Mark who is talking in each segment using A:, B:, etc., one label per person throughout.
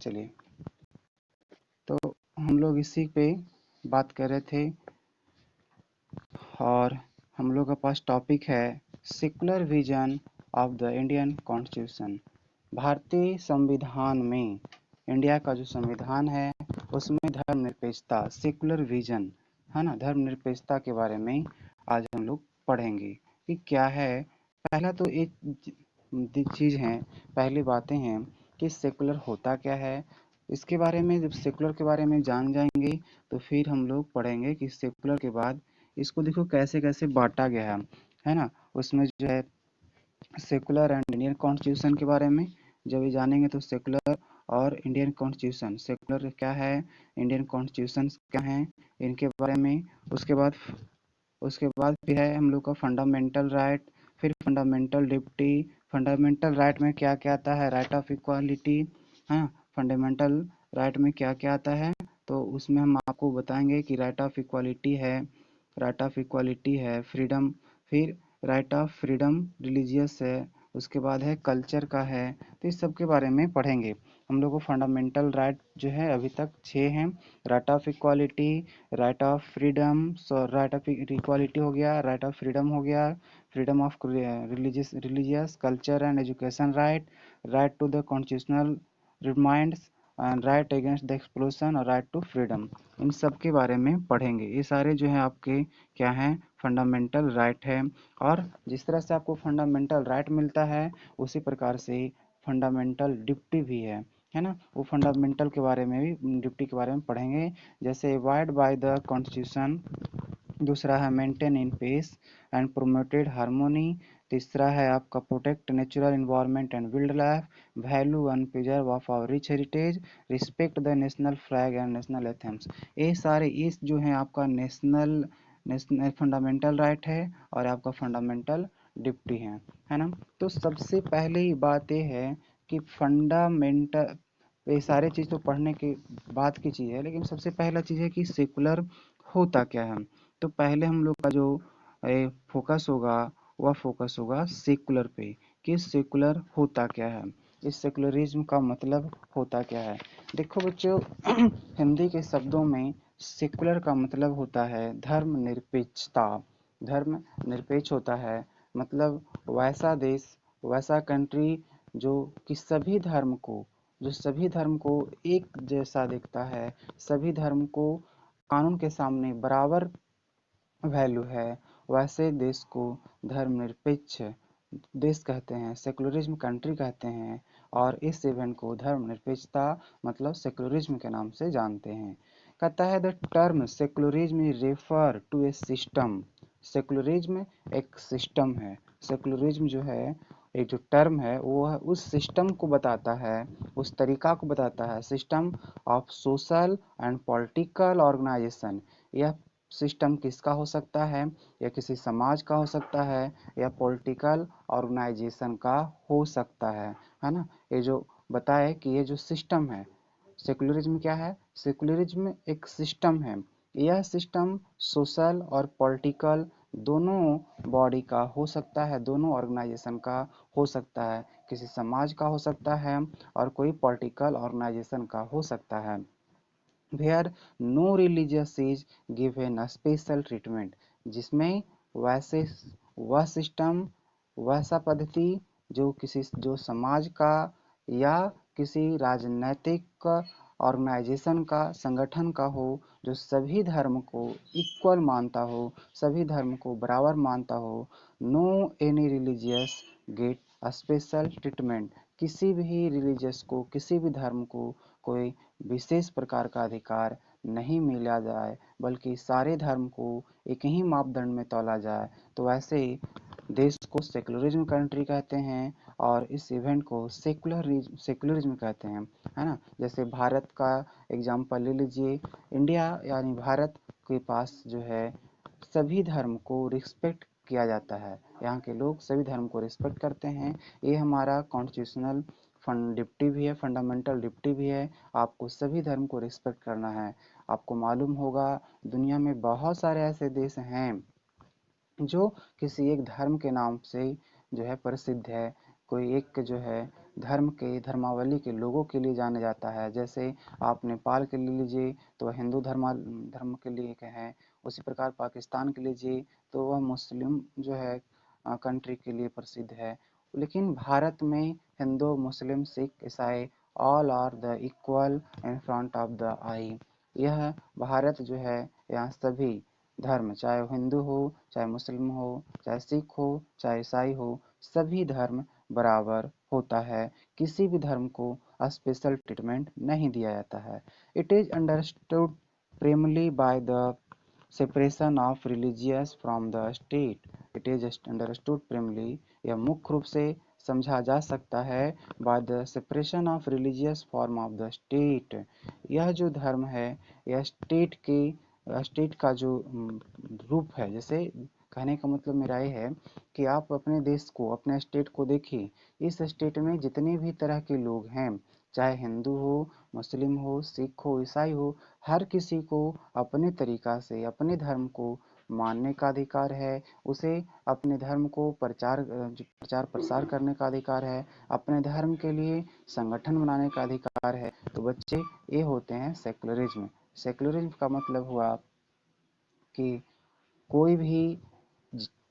A: चलिए, तो हम लोग इसी पे बात कर रहे थे और हम लोग के पास टॉपिक है secular vision of the Indian constitution. भारतीय संविधान में, इंडिया का जो संविधान है उसमें धर्मनिरपेक्षता, सेकुलर विजन है ना, धर्मनिरपेक्षता के बारे में आज हम लोग पढ़ेंगे कि क्या है। पहला तो एक चीज़ है, पहली बातें हैं कि सेकुलर होता क्या है। इसके बारे में जब सेकुलर के बारे में जान जाएंगे तो फिर हम लोग पढ़ेंगे कि सेकुलर के बाद इसको देखो कैसे कैसे बांटा गया है ना। उसमें जो है सेकुलर एंड इंडियन कॉन्स्टिट्यूशन के बारे में जब ये जानेंगे तो सेकुलर और इंडियन कॉन्स्टिट्यूशन, सेकुलर क्या है, इंडियन कॉन्स्टिट्यूशन क्या है, इनके बारे में। उसके बाद फिर है हम लोग का फंडामेंटल राइट, फिर फंडामेंटल लिबर्टी। फंडामेंटल राइट में क्या क्या आता है, राइट ऑफ इक्वालिटी। हाँ, फंडामेंटल राइट में क्या क्या आता है, तो उसमें हम आपको बताएंगे कि राइट ऑफ इक्वालिटी है, फ्रीडम, फिर राइट ऑफ फ्रीडम रिलीजियस है, उसके बाद है कल्चर का है। तो इस सब के बारे में पढ़ेंगे हम लोग को। फंडामेंटल राइट जो है अभी तक 6 हैं, right of equality, right of freedom, right of equality हो गया, राइट ऑफ फ्रीडम हो गया, freedom of religious, culture and education right, right to the constitutional reminds and right against the explosion और राइट टू फ्रीडम। इन सब के बारे में पढ़ेंगे। ये सारे जो है आपके क्या हैं, फंडामेंटल राइट है। और जिस तरह से आपको फंडामेंटल राइट मिलता है उसी प्रकार से फंडामेंटल ड्यूटी भी है ना। वो फंडामेंटल के बारे में भी, ड्यूटी के बारे में पढ़ेंगे। जैसे अवॉइड बाय द कॉन्स्टिट्यूशन, दूसरा है maintain in peace and promoted harmony, तीसरा है आपका protect natural environment and wild life, value and preserve of our rich heritage, respect the national flag and national anthems. ये सारे इस जो है आपका नेशनल फंडामेंटल राइट है और आपका फंडामेंटल ड्यूटी है ना। तो सबसे पहली बात ये है कि फंडामेंटल, ये सारे चीज़ तो पढ़ने के बाद की चीज़ है, लेकिन सबसे पहला चीज़ है कि सेकुलर होता क्या है। तो पहले हम लोग का जो फोकस होगा वह फोकस होगा सेकुलर पे, कि सेकुलर होता क्या है, इस सेकुलरिज्म का मतलब होता क्या है। देखो बच्चों, हिंदी के शब्दों में सेकुलर का मतलब होता है धर्मनिरपेक्षता। धर्म निरपेक्ष होता है, मतलब वैसा देश, वैसा कंट्री जो कि सभी धर्म को एक जैसा देखता है, सभी धर्म को कानून के सामने बराबर वैल्यू है, वैसे देश को धर्मनिरपेक्ष देश कहते हैं, सेकुलरिज्म कंट्री कहते हैं। और इस इवेंट को धर्मनिरपेक्षता मतलब सेकुलरिज्म के नाम से जानते हैं। कहता है the term secularism refer to a system. Secularism एक सिस्टम है। सेकुलरिज्म जो है, एक जो टर्म है वो है उस सिस्टम को बताता है, उस तरीका को बताता है, system of social and political organisation. यह सिस्टम किसका हो सकता है, या किसी समाज का हो सकता है, या पॉलिटिकल ऑर्गेनाइजेशन का हो सकता है ना। ये जो बताए कि ये जो सिस्टम है, सेकुलरिज्म क्या है, सेकुलरिज्म एक सिस्टम है। यह सिस्टम सोशल और पॉलिटिकल दोनों बॉडी का हो सकता है, दोनों ऑर्गेनाइजेशन का हो सकता है, किसी समाज का हो सकता है और कोई पॉलिटिकल ऑर्गेनाइजेशन का हो सकता है। where no religious is given a special treatment, जिसमें वैसे वह सिस्टम, वैसा पद्धति जो समाज का या किसी राजनैतिक ऑर्गेनाइजेशन का, संगठन का हो, जो सभी धर्म को इक्वल मानता हो, सभी धर्म को बराबर मानता हो। No any religious get a special treatment, किसी भी रिलीजियस को, किसी भी धर्म को कोई विशेष प्रकार का अधिकार नहीं मिला जाए, बल्कि सारे धर्म को एक ही मापदंड में तौला जाए। तो वैसे ही देश को सेकुलरिज्म कंट्री कहते हैं और इस इवेंट को सेकुलरिज्म कहते हैं, है ना। जैसे भारत का एग्जाम्पल ले लीजिए, इंडिया यानी भारत के पास जो है सभी धर्म को रिस्पेक्ट किया जाता है, यहाँ के लोग सभी धर्म को रिस्पेक्ट करते हैं। ये हमारा कॉन्स्टिट्यूशनल ड्यूटी भी है, फंडामेंटल ड्यूटी भी है, आपको सभी धर्म को रिस्पेक्ट करना है। आपको मालूम होगा दुनिया में बहुत सारे ऐसे देश हैं जो किसी एक धर्म के नाम से जो है प्रसिद्ध है। कोई एक जो है धर्म के धर्मावली के लोगों के लिए जाना जाता है। जैसे आप नेपाल के ले लीजिए तो वह हिंदू धर्म के लिए है, उसी प्रकार पाकिस्तान के लीजिए तो वह मुस्लिम जो है कंट्री के लिए प्रसिद्ध है। लेकिन भारत में हिंदू, मुस्लिम, सिख, ईसाई all are the equal in front of the eye. यह भारत जो है, यहाँ सभी धर्म, चाहे वो हिंदू हो, चाहे मुस्लिम हो, चाहे सिख हो, चाहे ईसाई हो, सभी धर्म बराबर होता है। किसी भी धर्म को स्पेशल ट्रीटमेंट नहीं दिया जाता है। It is understood primarily by the separation of religious from the state. It is understood primarily, यह मुख्य रूप से समझा जा सकता है by the separation of religious form of the state. यह जो धर्म है, यह स्टेट का जो रूप है, जैसे कहने का मतलब मेरा ये है कि आप अपने देश को, अपने स्टेट को देखिए। इस स्टेट में जितने भी तरह के लोग हैं, चाहे हिंदू हो, मुस्लिम हो, सिख हो, ईसाई हो, हर किसी को अपने तरीका से अपने धर्म को मानने का अधिकार है। उसे अपने धर्म को प्रचार प्रसार करने का अधिकार है। अपने धर्म के लिए संगठन बनाने का अधिकार है। तो बच्चे, ये होते हैं सेकुलरिज्म। सेकुलरिज्म का मतलब हुआ कि कोई भी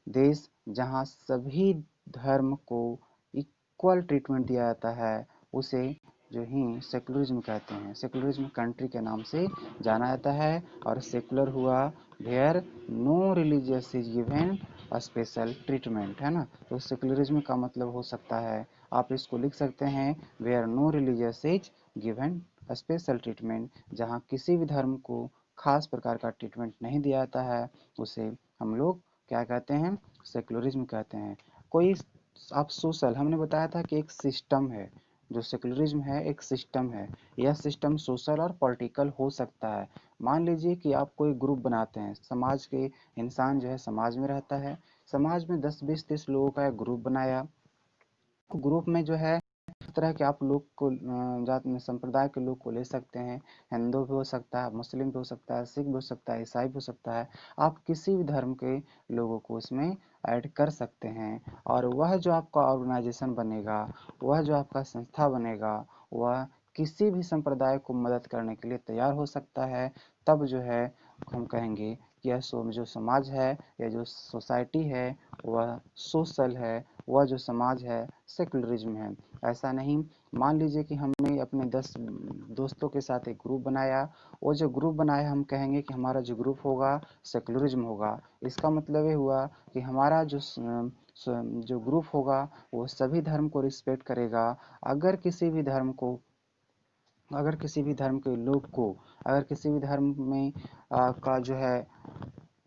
A: देश जहाँ सभी धर्म को इक्वल ट्रीटमेंट दिया जाता है, उसे जो ही सेकुलरिज्म कहते हैं। सेकुलरिज्म कंट्री के नाम से जाना जाता है। और सेकुलर हुआ where no religious is given a special treatment, है ना। तो सेकुलरिज्म का मतलब हो सकता है, आप इसको लिख सकते हैं, where no religious is given a special treatment, जहाँ किसी भी धर्म को खास प्रकार का ट्रीटमेंट नहीं दिया जाता है, उसे हम लोग क्या कहते हैं, सेकुलरिज्म कहते हैं। कोई आप सोशल, हमने बताया था कि एक सिस्टम है, जो सेकुलरिज्म है एक सिस्टम है। यह सिस्टम सोशल और पॉलिटिकल हो सकता है। मान लीजिए कि आप कोई ग्रुप बनाते हैं, समाज के इंसान जो है समाज में रहता है, समाज में 10, 20, 30 लोगों का एक ग्रुप बनाया। ग्रुप में जो है तरह के आप लोग को जात में संप्रदाय के लोग को ले सकते हैं। हिंदू भी हो सकता है, मुस्लिम भी हो सकता है, सिख भी हो सकता है, ईसाई भी हो सकता है। आप किसी भी धर्म के लोगों को इसमें ऐड कर सकते हैं। और वह जो आपका ऑर्गेनाइजेशन बनेगा, वह जो आपका संस्था बनेगा, वह किसी भी संप्रदाय को मदद करने के लिए तैयार हो सकता है। तब जो है हम कहेंगे कि यह जो समाज है, या जो सोसाइटी है, वह सोशल है, वह जो समाज है सेकुलरिज्म है। ऐसा नहीं, मान लीजिए कि हमने अपने 10 दोस्तों के साथ एक ग्रुप बनाया। वो जो ग्रुप बनाया, हम कहेंगे कि हमारा जो ग्रुप होगा सेकुलरिज्म होगा। इसका मतलब ये हुआ कि हमारा जो ग्रुप होगा वो सभी धर्म को रिस्पेक्ट करेगा। अगर किसी भी धर्म को, अगर किसी भी धर्म के लोग को, अगर किसी भी धर्म में का जो है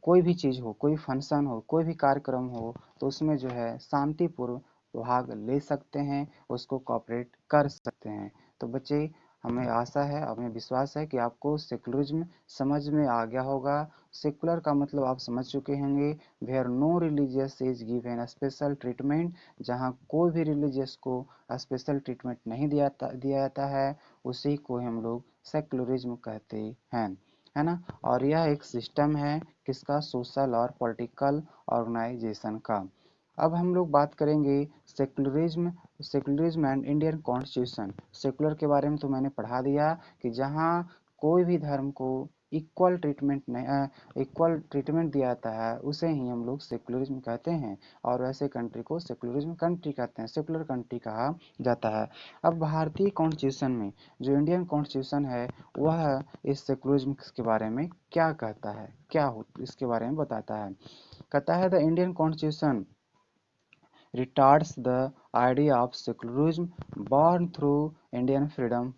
A: कोई भी चीज़ हो, कोई फंक्शन हो, कोई भी कार्यक्रम हो, तो उसमें जो है शांतिपूर्व भाग ले सकते हैं, उसको कोऑपरेट कर सकते हैं। तो बच्चे, हमें आशा है, हमें विश्वास है कि आपको सेकुलरिज्म समझ में आ गया होगा। सेकुलर का मतलब आप समझ चुके होंगे, where no religious is given special treatment, जहाँ कोई भी रिलीजियस को स्पेशल ट्रीटमेंट नहीं दिया जाता है, उसी को हम लोग सेकुलरिज्म कहते हैं, है ना। और यह एक सिस्टम है किसका, सोशल और पॉलिटिकल ऑर्गेनाइजेशन का। अब हम लोग बात करेंगे secularism and Indian constitution. Secular के बारे में तो मैंने पढ़ा दिया कि जहाँ कोई भी धर्म को इक्वल ट्रीटमेंट दिया जाता है, उसे ही हम लोग सेकुलरिज्म कहते हैं। और वैसे कंट्री को सेकुलरिज्म कंट्री कहते हैं, सेकुलर कंट्री कहा जाता है। अब भारतीय कॉन्स्टिट्यूशन में जो इंडियन कॉन्स्टिट्यूशन है, वह इस सेकुलरिज्म के बारे में क्या कहता है, क्या हो इसके बारे में बताता है। कहता है, the Indian constitution retards the idea of secularism born through Indian freedom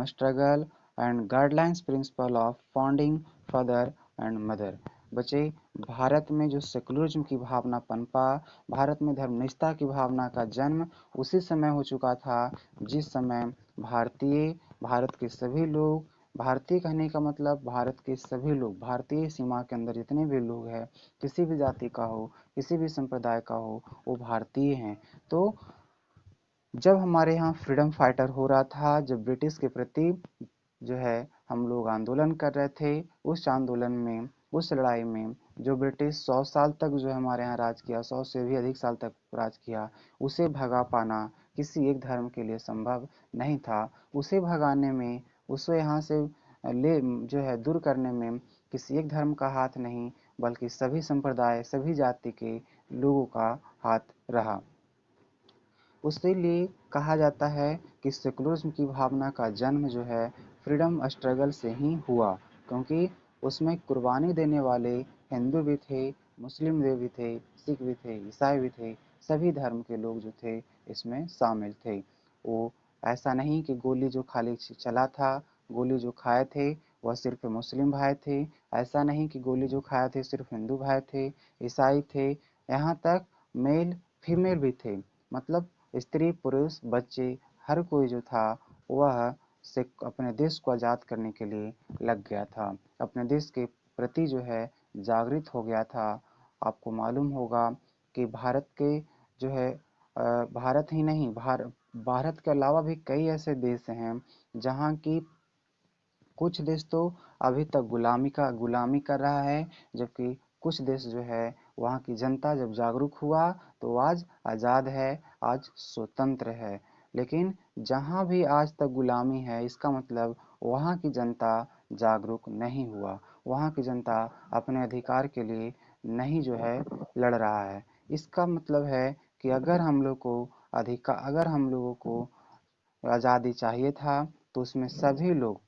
A: struggle and guidelines principle of founding father and mother। बच्चे, भारत में जो सेकुलरिज्म की भावना पनपा, भारत में धर्मनिष्ठता की भावना का जन्म उसी समय हो चुका था जिस समय भारत के सभी लोग, भारतीय कहने का मतलब भारत के सभी लोग, भारतीय सीमा के अंदर जितने भी लोग हैं, किसी भी जाति का हो, किसी भी संप्रदाय का हो, वो भारतीय हैं। तो जब हमारे यहाँ फ्रीडम फाइटर हो रहा था, जब ब्रिटिश के प्रति जो है हम लोग आंदोलन कर रहे थे, उस आंदोलन में, उस लड़ाई में जो ब्रिटिश 100 साल तक जो है हमारे यहाँ राज किया, 100 से भी अधिक साल तक राज किया, उसे भगा पाना किसी एक धर्म के लिए संभव नहीं था। उसे भगाने में, उसे यहाँ से ले जो है दूर करने में किसी एक धर्म का हाथ नहीं, बल्कि सभी संप्रदाय, सभी जाति के लोगों का हाथ रहा। इसीलिए कहा जाता है कि सेकुलरिज्म की भावना का जन्म जो है फ्रीडम स्ट्रगल से ही हुआ, क्योंकि उसमें कुर्बानी देने वाले हिंदू भी थे, मुस्लिम भी थे, सिख भी थे, ईसाई भी थे, सभी धर्म के लोग जो थे इसमें शामिल थे। वो ऐसा नहीं कि गोली जो खाली चला था, गोली जो खाए थे वह सिर्फ मुस्लिम भाई थे, ऐसा नहीं कि गोली जो खाए थे सिर्फ हिंदू भाई थे, ईसाई थे, यहाँ तक मेल फीमेल भी थे। मतलब स्त्री पुरुष बच्चे हर कोई जो था वह से अपने देश को आज़ाद करने के लिए लग गया था, अपने देश के प्रति जो है जागृत हो गया था। आपको मालूम होगा कि भारत के जो है भारत ही नहीं, भारत के अलावा भी कई ऐसे देश हैं जहाँ की कुछ देश तो अभी तक गुलामी कर रहा है, जबकि कुछ देश जो है वहाँ की जनता जब जागरूक हुआ तो आज आज़ाद है, आज स्वतंत्र है। लेकिन जहाँ भी आज तक गुलामी है, इसका मतलब वहाँ की जनता जागरूक नहीं हुआ, वहाँ की जनता अपने अधिकार के लिए नहीं जो है लड़ रहा है। इसका मतलब है कि अगर हम लोगों को आज़ादी चाहिए था तो उसमें सभी लोग,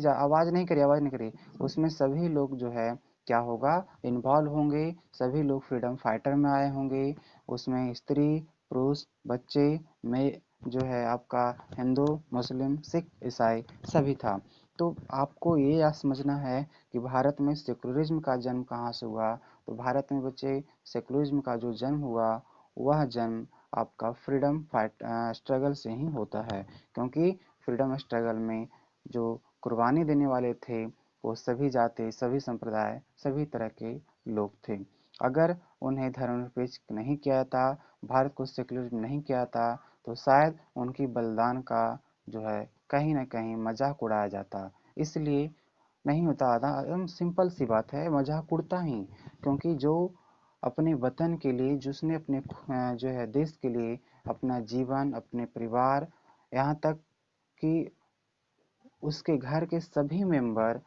A: आवाज़ नहीं करिए, उसमें सभी लोग जो है क्या होगा, इन्वॉल्व होंगे, सभी लोग फ्रीडम फाइटर में आए होंगे। उसमें स्त्री पुरुष बच्चे में जो है आपका हिंदू मुस्लिम सिख ईसाई सभी था। तो आपको ये याद समझना है कि भारत में सेकुलरिज्म का जन्म कहाँ से हुआ। तो भारत में बच्चे सेकुलरिज्म का जो जन्म हुआ वह जन्म आपका फ्रीडम फाइट स्ट्रगल से ही होता है, क्योंकि फ्रीडम स्ट्रगल में जो कुर्बानी देने वाले थे वो सभी जाति, सभी संप्रदाय, सभी तरह के लोग थे। अगर उन्हें धर्मनिरपेक्ष नहीं किया था, भारत को सेकुलर नहीं किया था, तो शायद उनकी बलिदान का जो है कहीं ना कहीं मजाक उड़ाया जाता। इसलिए नहीं होता था, एकदम सिंपल सी बात है, मजाक उड़ता ही, क्योंकि जो अपने वतन के लिए, जिसने अपने जो है देश के लिए अपना जीवन, अपने परिवार, यहाँ तक कि उसके घर के सभी मेंबर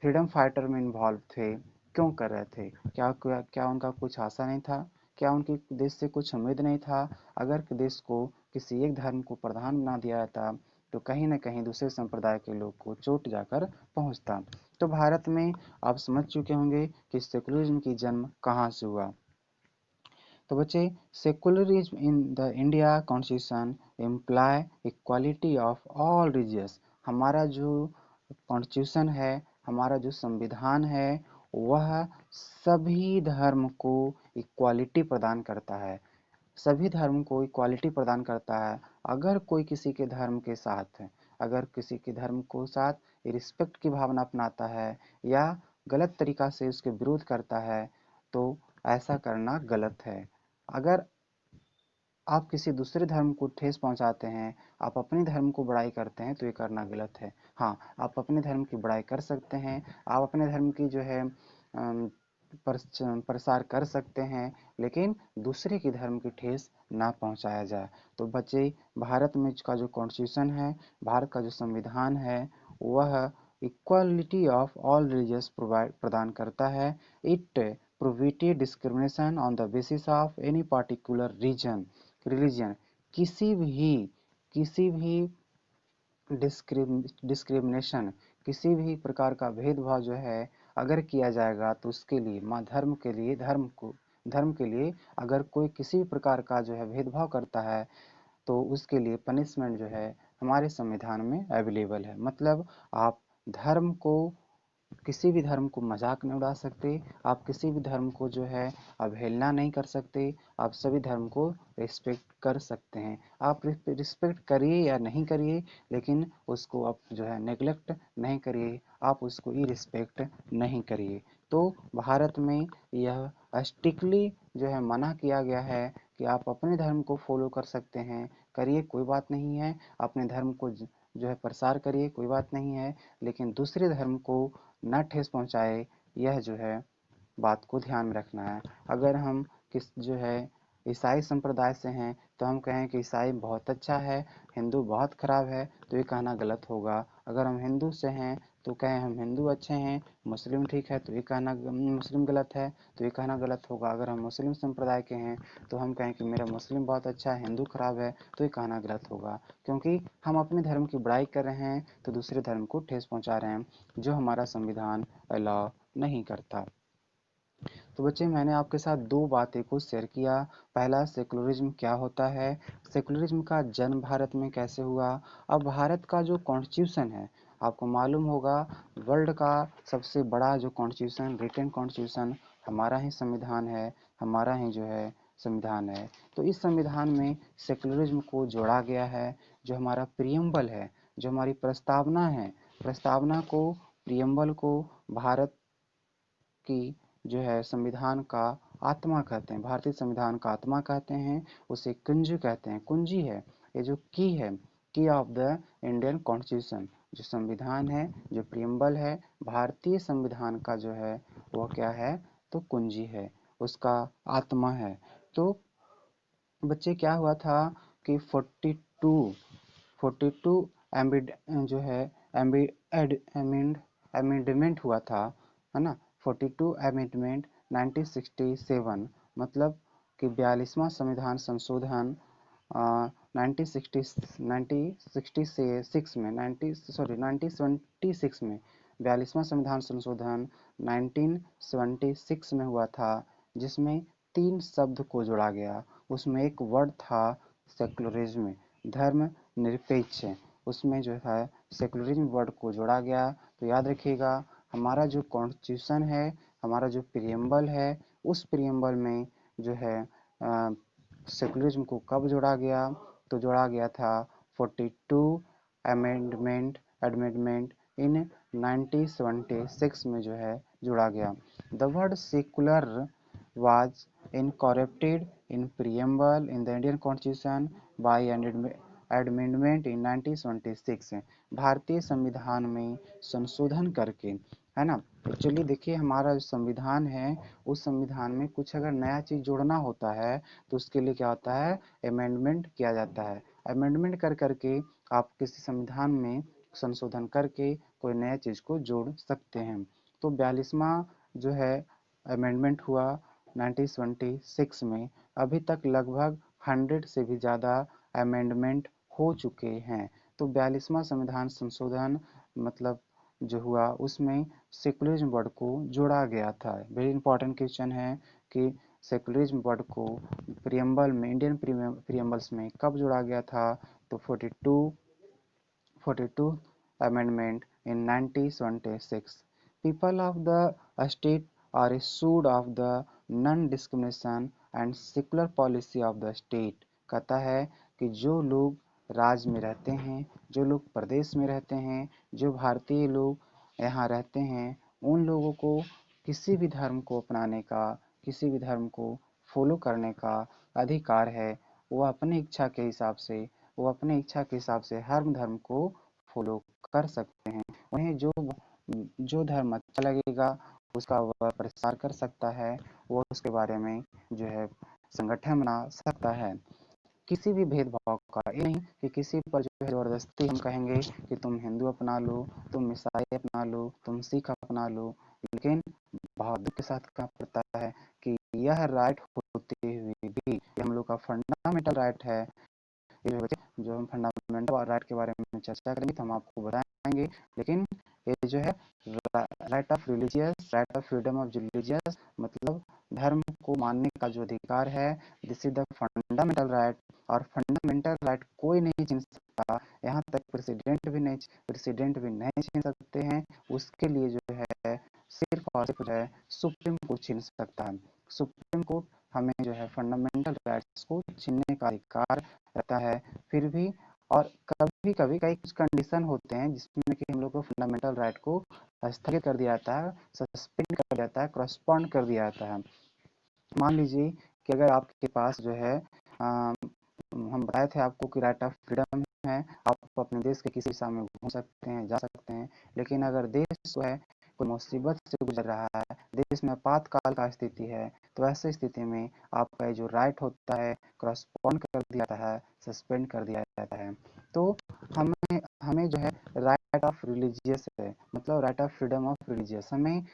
A: फ्रीडम फाइटर में इन्वॉल्व थे, क्यों कर रहे थे? क्या उनका कुछ आशा नहीं था? क्या उनकी देश से कुछ उम्मीद नहीं था? अगर देश को किसी एक धर्म को प्रधान बना दिया जाता तो कहीं न कहीं दूसरे संप्रदाय के लोग को चोट जाकर पहुंचता। तो भारत में आप समझ चुके होंगे कि सेकुलरिज्म की जन्म कहाँ से हुआ। तो बच्चे, secularism in the India constitution imply equality of all religious. हमारा जो कॉन्स्टिट्यूशन है, हमारा जो संविधान है, वह सभी धर्म को इक्वालिटी प्रदान करता है, सभी धर्म को इक्वालिटी प्रदान करता है। अगर कोई किसी के धर्म के साथ, अगर किसी के धर्म को साथ रिस्पेक्ट की भावना अपनाता है या गलत तरीका से उसके विरोध करता है तो ऐसा करना गलत है। अगर आप किसी दूसरे धर्म को ठेस पहुंचाते हैं, आप अपने धर्म को बड़ाई करते हैं, तो ये करना गलत है। हाँ, आप अपने धर्म की बड़ाई कर सकते हैं, आप अपने धर्म की जो है प्रसार कर सकते हैं, लेकिन दूसरे के धर्म की ठेस ना पहुंचाया जाए। तो बच्चे, भारत में का जो कॉन्स्टिट्यूशन है, भारत का जो संविधान है, वह equality of all religious provide प्रदान करता है। It prohibited discrimination on the basis of any particular religion. किसी भी डिस्क्रिमिनेशन, किसी भी प्रकार का भेदभाव जो है अगर किया जाएगा तो उसके लिए धर्म के लिए अगर कोई किसी भी प्रकार का जो है भेदभाव करता है तो उसके लिए पनिशमेंट जो है हमारे संविधान में अवेलेबल है। मतलब आप धर्म को, किसी भी धर्म को मजाक नहीं उड़ा सकते, आप किसी भी धर्म को जो है अवहेलना नहीं कर सकते, आप सभी धर्म को रिस्पेक्ट कर सकते हैं। आप रिस्पेक्ट करिए या नहीं करिए, लेकिन उसको आप जो है नेग्लेक्ट नहीं करिए, आप उसको रिस्पेक्ट नहीं करिए। तो भारत में यह स्ट्रिक्टली जो है मना किया गया है कि आप अपने धर्म को फॉलो कर सकते हैं, करिए, कोई बात नहीं है, अपने धर्म को जो है प्रसार करिए, कोई बात नहीं है, लेकिन दूसरे धर्म को न ठेस पहुंचाए, यह जो है बात को ध्यान में रखना है। अगर हम किस जो है ईसाई संप्रदाय से हैं तो हम कहें कि ईसाई बहुत अच्छा है, हिंदू बहुत खराब है, तो ये कहना गलत होगा। अगर हम हिंदू से हैं तो कहें हम हिंदू अच्छे हैं, मुस्लिम ठीक है, तो ये कहना मुस्लिम गलत है, तो ये कहना गलत होगा। अगर हम मुस्लिम संप्रदाय के हैं तो हम कहें कि मेरा मुस्लिम बहुत अच्छा है, हिंदू खराब है, तो ये कहना गलत होगा। क्योंकि हम अपने धर्म की बुराई कर रहे हैं तो दूसरे धर्म को ठेस पहुंचा रहे हैं, जो हमारा संविधान अलाउ नहीं करता। तो बच्चे, मैंने आपके साथ दो बातें को शेयर किया। पहला, सेकुलरिज्म क्या होता है, सेकुलरिज्म का जन्म भारत में कैसे हुआ। अब भारत का जो कॉन्स्टिट्यूशन है, आपको मालूम होगा वर्ल्ड का सबसे बड़ा जो कॉन्स्टिट्यूशन, रिटन कॉन्स्टिट्यूशन हमारा ही संविधान है, हमारा ही जो है संविधान है। तो इस संविधान में सेकुलरिज्म को जोड़ा गया है। जो हमारा प्रियम्बल है, जो हमारी प्रस्तावना है, प्रस्तावना को, प्रियम्बल को भारत की जो है संविधान का आत्मा कहते हैं, भारतीय संविधान का आत्मा कहते हैं, उसे कुंजी कहते हैं, कुंजी है, ये जो की है, की ऑफ द इंडियन कॉन्स्टिट्यूशन, जो संविधान है, जो प्रियम्बल है, भारतीय संविधान का जो है वह क्या है, तो कुंजी है, उसका आत्मा है। तो बच्चे क्या हुआ था कि 42 एम्बिड जो है अमेंडमेंट हुआ था, है ना। 42 अमेंडमेंट 1967, मतलब कि 42वां संविधान संशोधन 1966 में 1976 में 42वां संविधान संशोधन 1976 में हुआ था, जिसमें 3 शब्द को जोड़ा गया। उसमें एक वर्ड था सेकुलरिज्म, धर्म निरपेक्ष, उसमें जो है सेकुलरिज्म वर्ड को जोड़ा गया। तो याद रखिएगा, हमारा जो कॉन्स्टिट्यूशन है, हमारा जो प्रियम्बल है, उस प्रियम्बल में जो है सेकुलरिज्म को कब जोड़ा गया, तो जोड़ा गया था 42 अमेंडमेंट अमेंडमेंट इन 1976 में जो है जोड़ा गया। The word secular was incorporated in preamble in the Indian Constitution by an amendment in 1976, भारतीय संविधान में संशोधन करके, है ना। एक्चुअली देखिए, हमारा जो संविधान है, उस संविधान में कुछ अगर नया चीज जोड़ना होता है तो उसके लिए क्या होता है, अमेंडमेंट किया जाता है। अमेंडमेंट कर करके आप किसी संविधान में संशोधन करके कोई नया चीज को जोड़ सकते हैं। तो 42वां जो है अमेंडमेंट हुआ 1976 में। अभी तक लगभग 100 से भी ज़्यादा अमेंडमेंट हो चुके हैं। तो 42वां संविधान संशोधन मतलब जो हुआ, उसमें सेकुलरिज्म वर्ड को जोड़ा गया था। वेरी इंपॉर्टेंट क्वेश्चन है कि सेकुलरिज्म वर्ड को प्रियम्बल में, इंडियन प्रियम्बल्स में कब जोड़ा गया था, तो 42 Amendment in 1976. People of the state are assured of the non-discrimination and secular policy of the state। कहता है कि जो लोग राज्य में रहते हैं, जो लोग प्रदेश में रहते हैं, जो भारतीय लोग यहाँ रहते हैं, उन लोगों को किसी भी धर्म को अपनाने का, किसी भी धर्म को फॉलो करने का अधिकार है। वो अपनी इच्छा के हिसाब से, वो अपनी इच्छा के हिसाब से हर धर्म को फॉलो कर सकते हैं। उन्हें जो जो धर्म अच्छा लगेगा उसका वह प्रसार कर सकता है, वो उसके बारे में जो है संगठन बना सकता है। किसी भी भेदभाव का ये नहीं कि किसी पर जो है जबरदस्ती हम कहेंगे कि तुम हिंदू अपना लो, तुम ईसाई अपना लो, तुम सिख अपना लो। लेकिन बहुत दुख के साथ कहना पड़ता है कि यह राइट होते हुए भी, ये हम लोग का फंडामेंटल राइट है। ये जो हम फंडामेंटल राइट के बारे में चर्चा करेंगे तो हम आपको बताएंगे। लेकिन ये जो है right of religious, right of freedom of religious, मतलब धर्म को मानने का जो अधिकार है, this is the fundamental right. और फंडामेंटल राइट कोई नहीं छीन सकता, यहाँ तक प्रेसिडेंट भी नहीं छीन सकते हैं। उसके लिए जो है सिर्फ और सिर्फ जो है सुप्रीम कोर्ट छीन सकता है। सुप्रीम कोर्ट हमें जो है फंडामेंटल राइट्स को छीनने का अधिकार रहता है। फिर भी और कभी कभी कई कुछ कंडीशन होते हैं जिसमें कि हम लोग को फंडामेंटल राइट को स्थगित कर दिया जाता है, सस्पेंड कर दिया जाता है, करस्पॉन्ड कर दिया जाता है। मान लीजिए कि अगर आपके पास जो है हम बताए थे आपको कि राइट ऑफ फ्रीडम है, आप अपने देश के किसी दिशा में घूम सकते हैं, जा सकते हैं। लेकिन अगर देश जो है कोई मुसीबत से गुजर रहा है, देश में आपातकाल का स्थिति है, तो ऐसी स्थिति में आपका ये जो राइट होता है क्रॉसपॉन्ड कर दिया जाता है, सस्पेंड कर दिया जाता है। तो हमें हमें जो है राइट ऑफ रिलीजियस है, मतलब right of freedom of religious, हमें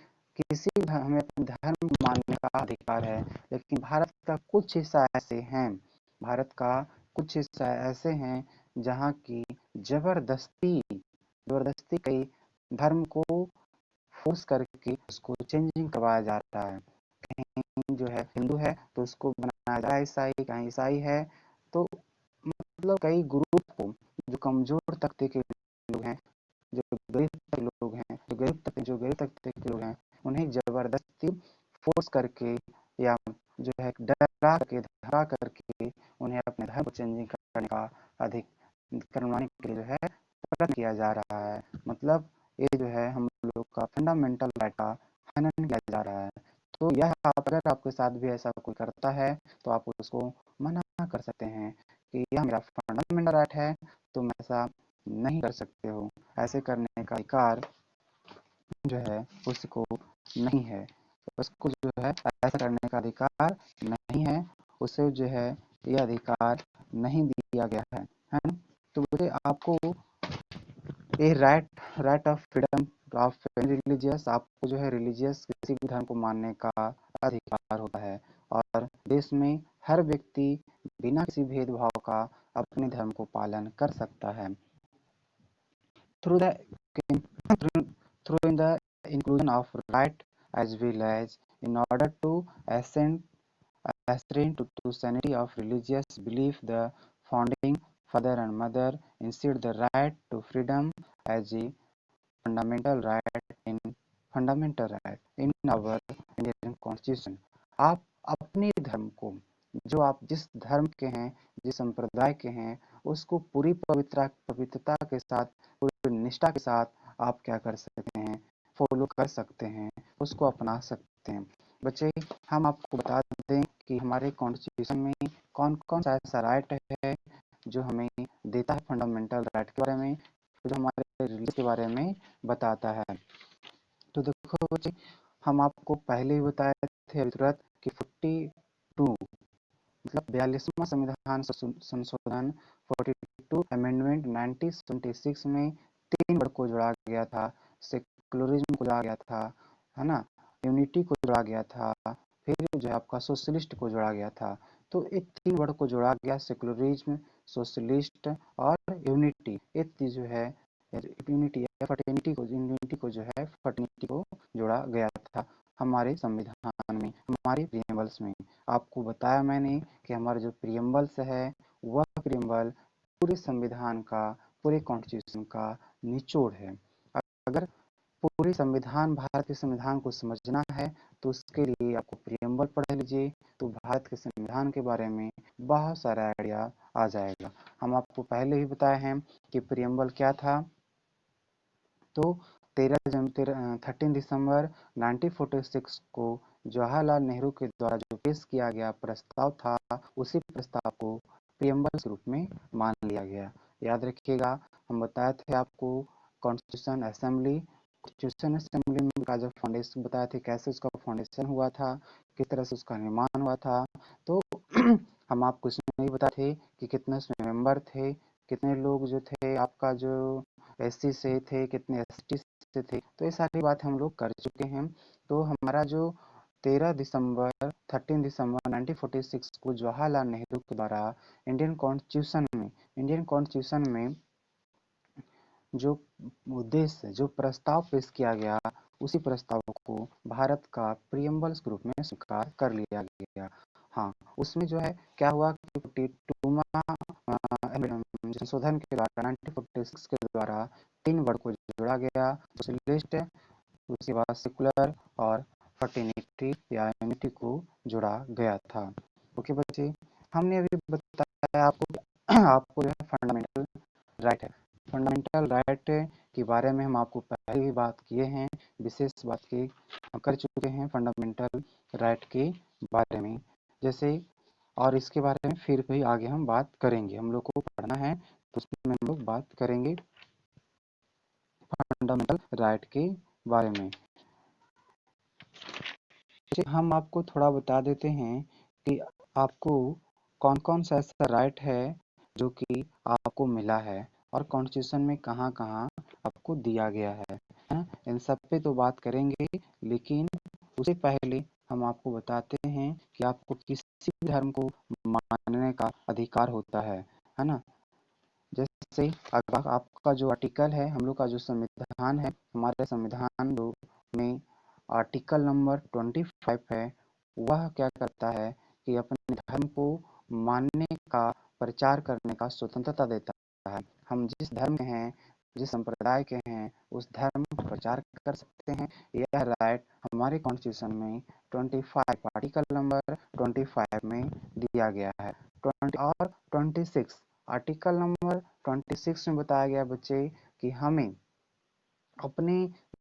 A: हमें अपने धर्म मानने का अधिकार है। लेकिन भारत का कुछ हिस्सा ऐसे हैं, भारत का कुछ हिस्सा ऐसे हैं जहाँ की जबरदस्ती जबरदस्ती कई धर्म को फोर्स करके उसको चेंजिंग करवाया जा रहा है। कहीं जो है हिंदू है तो उसको बनाया जा रहा है ईसाई, कहीं ईसाई है तो मतलब कई ग्रुप को, जो कमजोर तबके के लोग हैं, जो गरीब तबके के लोग हैं, जो गरीब तबके के लोग हैं, उन्हें जबरदस्ती फोर्स करके या जो है डरा करके धरा करके उन्हें अपने धर्म को चेंजिंग करने का अधिक करवाने के लिए जो है प्रयत्न किया जा रहा है। मतलब ये जो है हम लोग का फंडामेंटल राइट का हनन किया जा रहा है। तो यह अगर आपके साथ भी ऐसा कोई करता है तो आप उसको मना कर सकते हैं कि यह मेरा फंडामेंटल राइट है, तुम ऐसा नहीं कर सकते हो, ऐसे करने का अधिकार जो है उसको नहीं है, उसको जो है ऐसा करने का अधिकार नहीं है, उसे जो है ये अधिकार नहीं दिया गया है ना। तो मुझे आपको ये right of freedom of religious, आपको जो है रिलीजियस किसी भी धर्म को मानने का अधिकार होता है, और देश में हर व्यक्ति बिना किसी भेदभाव का अपने धर्म को पालन कर सकता है। Through the through in the inclusion of right as well as in order to ascend to sanity of religious belief, the founding father and mother insist the right to freedom as a fundamental right in our Indian constitution। आप अपने धर्म को, जो आप जिस धर्म के हैं, जिस संप्रदाय के हैं, उसको पूरी पवित्रता के साथ, पूरी निष्ठा के साथ आप क्या कर सकते हैं, फॉलो कर सकते हैं, उसको अपना सकते हैं। बच्चे, हम आपको बता दें कि हमारे कॉन्स्टिट्यूशन में कौन कौन सा ऐसा राइट है जो हमें देता है फंडामेंटल राइट के बारे में, जो हमारे रिलीजन के बारे में बताता है। तो देखो बच्चे, हम आपको पहले ही बताए थे अभी तुरंत कि 42 मतलब 42वां संविधान संशोधन 42 अमेंडमेंट 1976 में 3 वर्ड को जोड़ा गया था, सेकुलरिज्म को जोड़ा गया था, है ना, यूनिटी को जोड़ा गया था, फिर जो है आपका सोशलिस्ट को जोड़ा गया था। तो ये 3 वर्ड को जोड़ा गया, सेकुलरिज्म, सोशलिस्ट और यूनिटी, ये चीज जो है यूनिटी या यूनिटी को जो है फर्टिनिटी को जोड़ा गया था हमारे संविधान में, हमारे प्रियम्बल्स में। आपको बताया मैंने कि हमारा जो प्रियम्बल्स है वह प्रियम्बल पूरे संविधान का, पूरे कॉन्स्टिट्यूशन का निचोड़ है। अगर पूरे संविधान, भारत के संविधान को समझना है तो उसके लिए आपको प्रियम्बल पढ़ लीजिए, तो भारत के संविधान के बारे में बहुत सारा आइडिया आ जाएगा। हम आपको पहले ही बताए हैं कि प्रियम्बल क्या था। तो 13 दिसंबर 1946 को जवाहरलाल नेहरू के द्वारा जो पेश किया गया प्रस्ताव था, उसी प्रस्ताव को प्रियम्बल के रूप में मान लिया गया। याद रखिएगा, हम बताए थे आपको कॉन्स्टिट्यूशन असेंबली का जो फाउंडेशन बताए थे, कैसे उसका फाउंडेशन हुआ था, किस तरह से उसका निर्माण हुआ था। तो हम आपको इसमें भी बताए थे कि कितने उसमें मेंबर थे, कितने लोग जो थे आपका जो एससी से थे, कितने एसटी से थे, तो ये सारी बात हम लोग कर चुके हैं। तो हमारा जो 13 दिसंबर 1946 को जवाहरलाल नेहरू के द्वारा इंडियन कॉन्स्टिट्यूशन में जो उद्देश्य, जो प्रस्ताव पेश किया गया, उसी प्रस्ताव को भारत का प्रियम्बल्स के रूप में स्वीकार कर लिया गया। हाँ, उसमें जो है क्या हुआ कि 42वां संशोधन के द्वारा 1946 के द्वारा 3 वर्ड को जोड़ा गया, सोशलिस्ट, उसके बाद सेकुलर और फर्टिनिटी या यूनिटी को जोड़ा गया था। ओके बच्चे, हमने अभी बताया आपको आपको जो है फंडामेंटल राइट है, फंडामेंटल राइट के बारे में हम आपको पहले ही बात किए हैं, विशेष बात की हम कर चुके हैं फंडामेंटल राइट के बारे में। जैसे और इसके बारे में फिर भी आगे हम बात करेंगे, हम लोग को पढ़ना है तो उसमें हम लोग बात करेंगे फंडामेंटल राइट के बारे में। हम आपको थोड़ा बता देते हैं कि आपको कौन-कौन सा ऐसा राइट है जो कि आपको मिला है और कॉन्स्टिट्यूशन में कहाँ-कहाँ आपको दिया गया है ना? इन सब पे तो बात करेंगे, लेकिन उससे पहले हम आपको बताते हैं कि आपको किसी भी धर्म को मानने का अधिकार होता है ना? जैसे आपका जो आर्टिकल है, हम लोग का जो संविधान है, हमारे संविधान में आर्टिकल नंबर 25 है। वह क्या करता है कि अपने धर्म को मानने का, प्रचार करने का स्वतंत्रता देता है। हम जिस धर्म के हैं, जिस संप्रदाय के हैं, उस धर्म का प्रचार कर सकते हैं। यह राइट हमारे कॉन्स्टिट्यूशन में 25 आर्टिकल नंबर 25 में दिया गया है। 20 और 26 आर्टिकल नंबर 26 में बताया गया बच्चे कि हमें अपने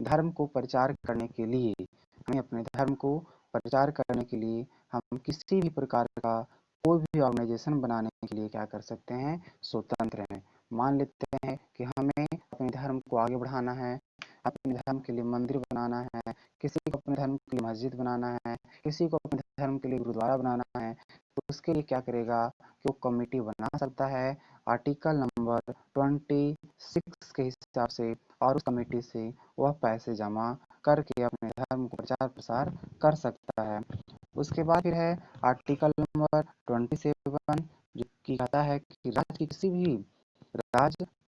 A: धर्म को प्रचार करने के लिए हमें अपने धर्म को प्रचार करने के लिए हम किसी भी प्रकार का कोई भी ऑर्गेनाइजेशन बनाने के लिए क्या कर सकते हैं, स्वतंत्र हैं। मान लेते हैं कि हमें अपने धर्म को आगे बढ़ाना है, अपने धर्म के लिए मंदिर बनाना है, किसी को अपने धर्म के लिए मस्जिद बनाना है, किसी को अपने धर्म के लिए गुरुद्वारा बनाना है, तो उसके लिए क्या करेगा कि वो कमेटी बना सकता है आर्टिकल नंबर 26 के हिसाब से, और उस कमेटी से वह पैसे जमा करके अपने धर्म को प्रचार प्रसार कर सकता है। उसके बाद फिर है आर्टिकल नंबर 27 जो कि कहता है कि राज्य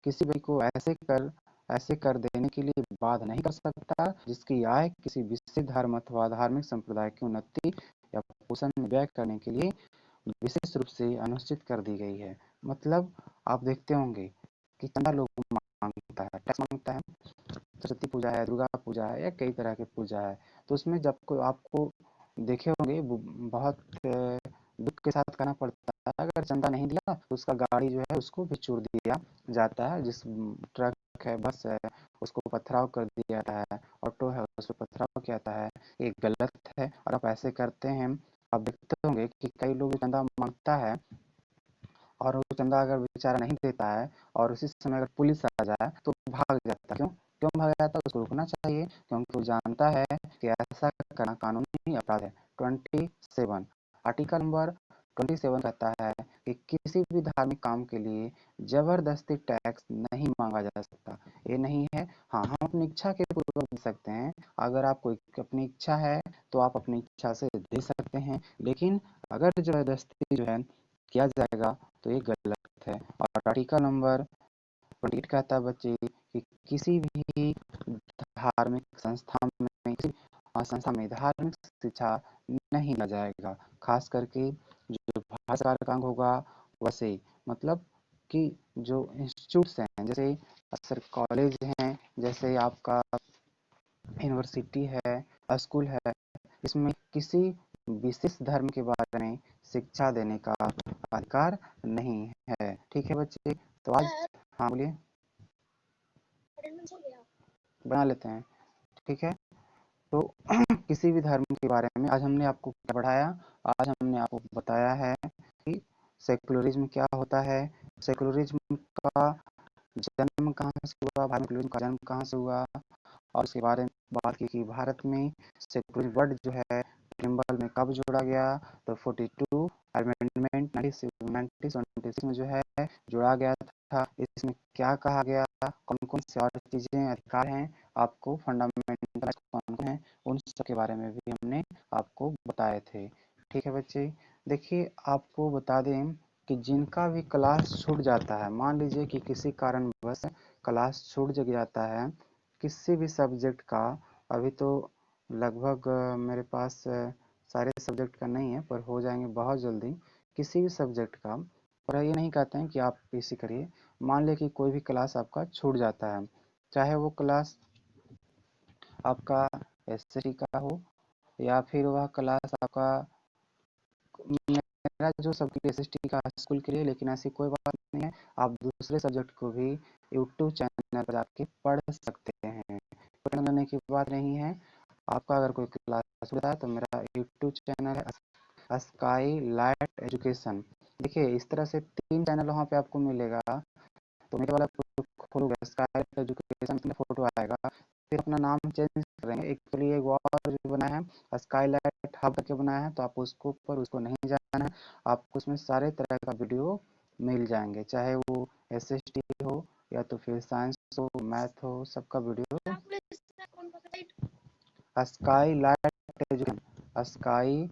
A: किसी भी को ऐसे कर देने के लिए बाध्य नहीं कर सकता जिसकी आय किसी विशेष धर्म अथवा धार्मिक संप्रदाय की उन्नति या पोषण में व्यय करने के लिए विशेष रूप से अनुचित कर दी गई है। मतलब आप देखते होंगे कि चंदा लोग मांगता है, टैक्स मांगता है, सरस्वती पूजा है, दुर्गा पूजा है या कई तरह की पूजा है, तो उसमें जब को आपको देखे होंगे बहुत दुख के साथ कहना पड़ता है, अगर चंदा नहीं दिया तो उसका गाड़ी जो है उसको भी चूर दिया जाता है, जिस ट्रक है, बस है, उसको पथराव कर दिया जाता है, ऑटो है उस पर पथराव किया जाता है। ये गलत है और आप ऐसे करते हैं। आप देखते होंगे कि कई लोग चंदा मांगता है और वो चंदा अगर बेचारा नहीं देता है और उसी समय अगर पुलिस आ जाए तो भाग जाता है। क्यों भाग जाता है? उसको रुकना चाहिए, क्योंकि वो जानता है कि ऐसा करना कानूनी अपराध है। 27 आर्टिकल नंबर 27 कहता है कि किसी भी धार्मिक काम के लिए जबरदस्ती टैक्स नहीं मांगा जा सकता। ये नहीं है, हाँ हम अपनी इच्छा के पूर्वक दे सकते हैं। अगर आपको अपनी इच्छा है तो आप अपनी इच्छा से दे सकते हैं, लेकिन अगर जबरदस्ती जो है किया जाएगा तो ये गलत है। और आर्टिकल नंबर 28 कहता है बच्चे कि किसी भी धार्मिक संस्था में धार्मिक शिक्षा नहीं दिया जाएगा, खास करके जो भारत सरकार का अंग होगा वैसे, मतलब कि जो इंस्टीट्यूट्स हैं, जैसे अक्सर कॉलेज हैं, जैसे आपका यूनिवर्सिटी है, स्कूल है, इसमें किसी विशेष धर्म के बारे में शिक्षा देने का अधिकार नहीं है। ठीक है बच्चे, तो आज हाँ बोलिए, बना लेते हैं। ठीक है, तो किसी भी धर्म के बारे में आज हमने आपको क्या पढ़ाया? आज हमने आपको बताया है कि सेकुलरिज्म क्या होता है, सेकुलरिज्म का जन्म कहाँ से हुआ, भारत में का जन्म कहाँ से हुआ, और उसके बारे में बात की कि भारत में सेकुलर वर्ड जो है सिंबल में कब जोड़ा गया, तो 42 अमेंडमेंट 1976 में जो है जोड़ा गया था। इसमें क्या कहा गया, कौन कौन सी और चीजें अधिकार हैं आपको फंडामेंटल कौन कौन है, उन सब के बारे में भी हमने आपको बताए थे। ठीक है बच्चे, देखिए आपको बता दें कि जिनका भी क्लास छूट जाता है, मान लीजिए कि किसी कारणवश क्लास छूट जाता है किसी भी सब्जेक्ट का, अभी तो लगभग मेरे पास सारे सब्जेक्ट का नहीं है, पर हो जाएंगे बहुत जल्दी किसी भी सब्जेक्ट का। पर ये नहीं कहते हैं कि आप पीसी करिए, मान लें कि कोई भी क्लास आपका छूट जाता है, चाहे वो क्लास आपका एसएसटी का हो या फिर वह क्लास आपका, मेरा जो सब्जेक्ट एसएसटी का स्कूल के लिए, लेकिन ऐसी कोई बात नहीं है, आप दूसरे सब्जेक्ट को भी यूट्यूब चैनल पर जाके पढ़ सकते हैं, पढ़ने की बात नहीं है। आपका अगर कोई क्लास होता है तो मेरा यूट्यूब चैनल है स्काई लाइट एजुकेशन। देखिए इस तरह से 3 चैनल वहाँ पे आपको मिलेगा, तो मेरे वाला खोलोगे स्काई लाइट एजुकेशन, फोटो आएगा, फिर अपना नाम चेंज करेंगे। एक तो लिए एक और जो बनाया है स्काईलाइट हब करके बनाया है, तो आप उसको ऊपर उसको नहीं जाना है। आपको उसमें सारे तरह का वीडियो मिल जाएंगे, चाहे वो SST हो या तो फिर साइंस हो, मैथ हो, सबका video. Sky light education, sky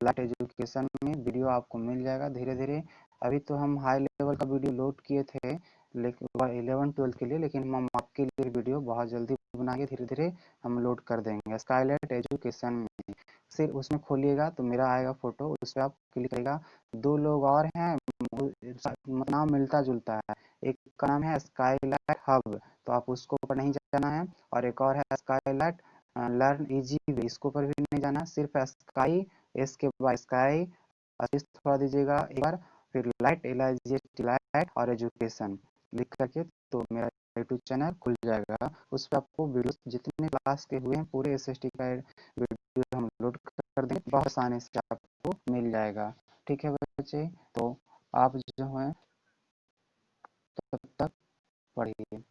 A: light education में वीडियो आपको मिल जाएगा धीरे धीरे। अभी तो हम हाई लेवल का वीडियो लोड किए थे लेकिन 11-12 के लिए, लेकिन हम आपके लिए वीडियो बहुत जल्दी बनाएंगे, धीरे धीरे हम लोड कर देंगे। स्काई लाइट एजुकेशन में फिर उसमें खोलिएगा तो मेरा आएगा फोटो, उस पर आप क्लिक करिएगा। दो लोग और हैं, नाम मिलता जुलता है, एक का नाम है स्काई लाइट हब, तो आप उसको ऊपर नहीं जाना है। और एक और है sky light learn easy way, इसको पर भी नहीं जाना, सिर्फ स्काई, एस के बाद स्काई थोड़ा दीजिएगा एक बार, फिर लाइट लाइट और एजुकेशन लिख करके तो मेरा यूट्यूब चैनल खुल जाएगा। उस पर आपको वीडियो जितने क्लास के हुए हैं पूरे SST का वीडियो हम लोड कर देंगे, बहुत आसानी से आपको मिल जाएगा। ठीक है बच्चे, तो आप जो है तब तक पढ़िए।